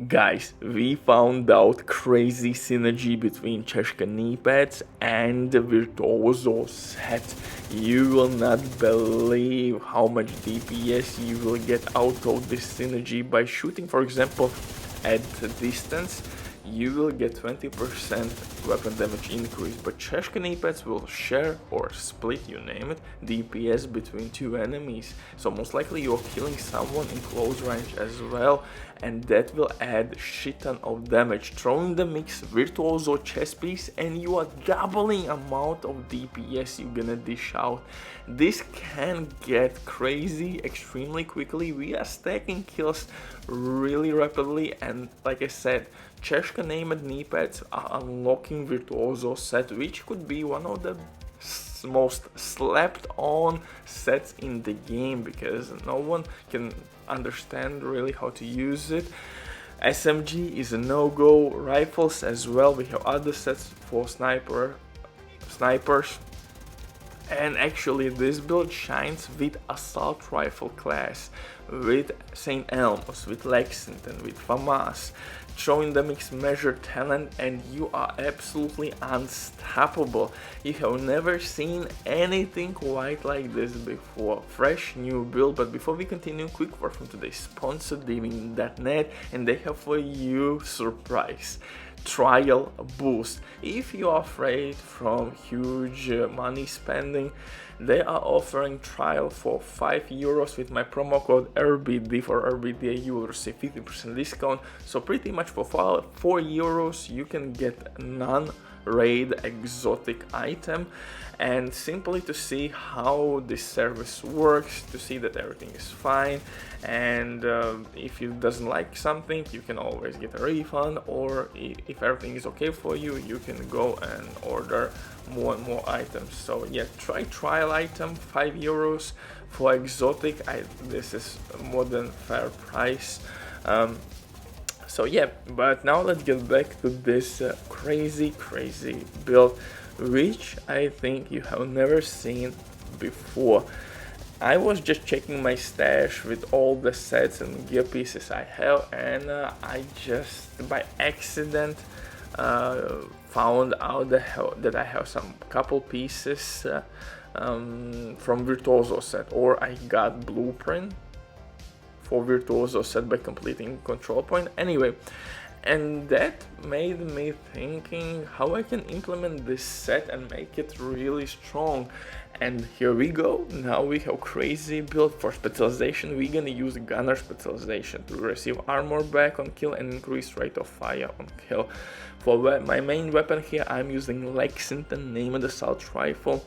Guys, we found out crazy synergy between Cheshka knee pads and the Virtuoso set. You will not believe how much DPS you will get out of this synergy by shooting, for example, at distance. You will get 20% weapon damage increase, but Cheshka knee pads will share or split, you name it, DPS between two enemies. So most likely you're killing someone in close range as well, and that will add shit ton of damage. Throw in the mix Virtuoso chest piece and you are doubling amount of DPS you're gonna dish out. This can get crazy extremely quickly. We are stacking kills really rapidly, and like I said, Cheshka named knee pads are unlocking Virtuoso set, which could be one of the most slept on sets in the game because no one can understand really how to use it. SMG is a no-go. Rifles as well. We have other sets for snipers. And actually this build shines with assault rifle class, with St. Elmo's, with Lexington, with FAMAS. Showing the mixed measure talent and you are absolutely unstoppable. You have never seen anything quite like this before. Fresh new build, but before we continue, quick word from today's sponsor, Gaming.net, and they have for you surprise. Trial boost. If you are afraid from huge money spending, they are offering trial for €5 with my promo code RBD. For RBD you will receive 50% discount, so pretty much for €4 you can get non-raid exotic item, and simply to see how this service works, to see that everything is fine, and if you doesn't like something you can always get a refund, or if everything is okay for you, you can go and order more and more items. So yeah, try trial item, €5 for exotic. This is more than fair price. So yeah, but now let's get back to this crazy build, which I think you have never seen before. I was just checking my stash with all the sets and gear pieces I have, and I just by accident found out that I have some couple pieces from Virtuoso set, or I got blueprint for Virtuoso set by completing control point. Anyway, and that made me thinking how I can implement this set and make it really strong. And here we go. Now we have crazy build for specialization. We're gonna use gunner specialization to receive armor back on kill and increase rate of fire on kill. For my main weapon here, I'm using Lexington named assault rifle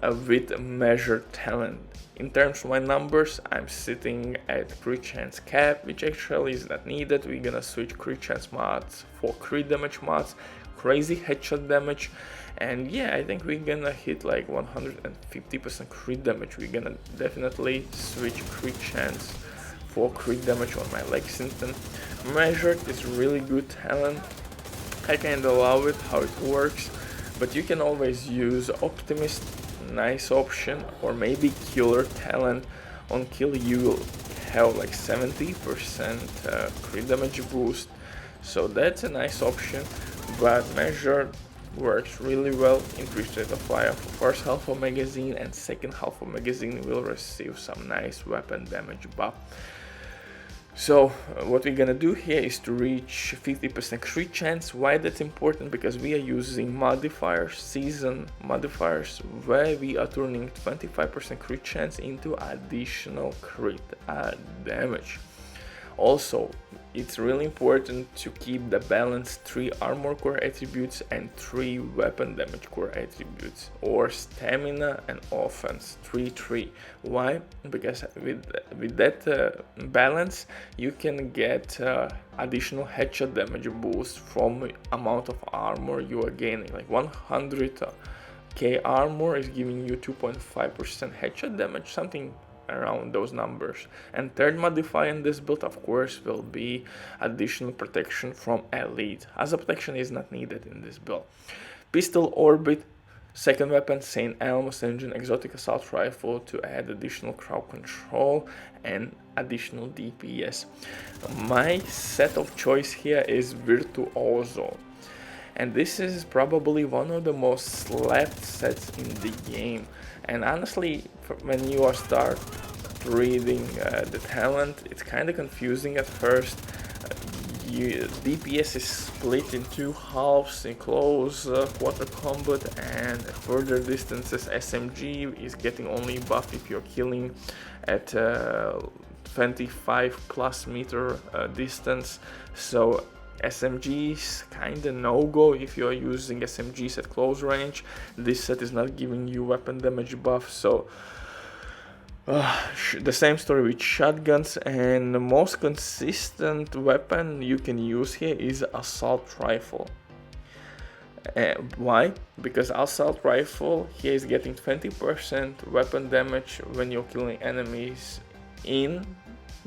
with measured talent. In terms of my numbers, I'm sitting at crit chance cap, which actually is not needed. We're gonna switch crit chance mods for crit damage mods, crazy headshot damage, and yeah, I think we're gonna hit like 150% crit damage. We're gonna definitely switch crit chance for crit damage on my Lexington. Measured is really good talent. I kinda love it how it works, but you can always use Optimist, nice option, or maybe killer talent. On kill you will have like 70% crit damage boost, so that's a nice option. But measured works really well. Increased rate of fire for first half of magazine, and second half of magazine will receive some nice weapon damage buff. So what we're gonna do here is to reach 50% crit chance. Why that's important? Because we are using modifiers, season modifiers, where we are turning 25% crit chance into additional crit damage. Also, it's really important to keep the balanced 3 armor core attributes and 3 weapon damage core attributes, or stamina and offense 3-3. Why? Because with that balance you can get additional headshot damage boost from amount of armor you are gaining. Like 100k armor is giving you 2.5% headshot damage, something around those numbers. And third modifier in this build, of course, will be additional protection from elite, as a protection is not needed in this build. Pistol orbit Second weapon, St. Elmo's Engine Exotic Assault Rifle to add additional crowd control and additional DPS. My set of choice here is Virtuoso, and this is probably one of the most slept sets in the game. And honestly, when you start reading the talent, it's kind of confusing at first. DPS is split in two halves, in close quarter combat, and at further distances SMG is getting only buff if you're killing at 25 plus meter distance. So SMG is kinda no-go if you're using SMGs at close range. This set is not giving you weapon damage buff, so the same story with shotguns, and the most consistent weapon you can use here is assault rifle. Why? Because assault rifle here is getting 20% weapon damage when you're killing enemies in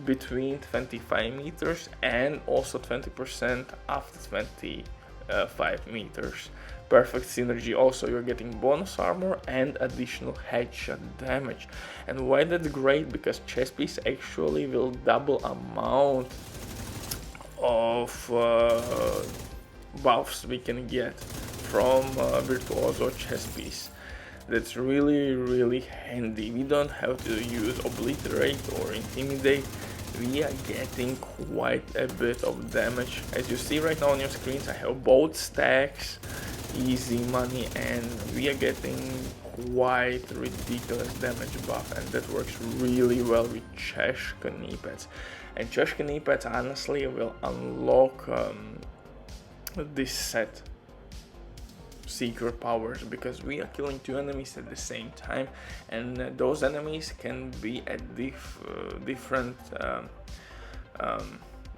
between 25 meters, and also 20% after 25 meters. Perfect synergy. Also, you're getting bonus armor and additional headshot damage. And why that's great? Because chest piece actually will double amount of buffs we can get from Virtuoso chest piece. That's really handy. We don't have to use obliterate or intimidate. We are getting quite a bit of damage. As you see right now on your screens, I have both stacks, easy money, and we are getting quite ridiculous damage buff, and that works really well with Cheshka knee pads. And Cheshka knee pads honestly will unlock this set secret powers, because we are killing two enemies at the same time, and those enemies can be at different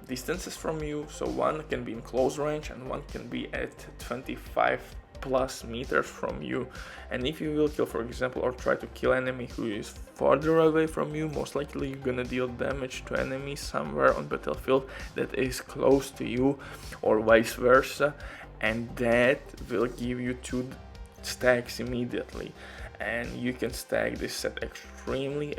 distances from you. So one can be in close range and one can be at 25 plus meters from you. And if you will kill, for example, or try to kill enemy who is farther away from you, most likely you're gonna deal damage to enemies somewhere on battlefield that is close to you, or vice versa, and that will give you two stacks immediately. And you can stack this set extremely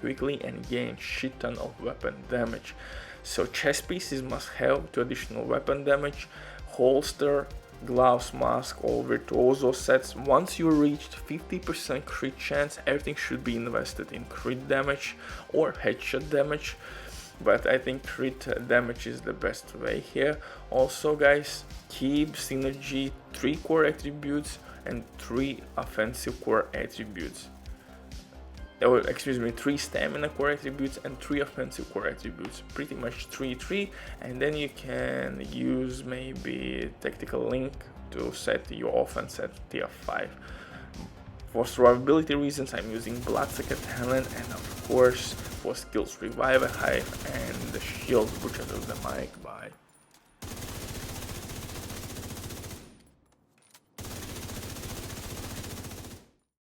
quickly and gain shit ton of weapon damage. So chest pieces must have two additional weapon damage, holster, gloves, mask, all Virtuoso sets. Once you reached 50% crit chance, everything should be invested in crit damage or headshot damage, but I think crit damage is the best way here. Also guys, keep synergy 3 core attributes and 3 offensive core attributes. Or excuse me, 3 stamina core attributes and 3 offensive core attributes. Pretty much 3-3, and then you can use maybe tactical link to set your offense at tier 5. For survivability reasons, I'm using Bloodsucker talent, and of course for skills Revive a Hive and the shield butcher of the mic. Bye.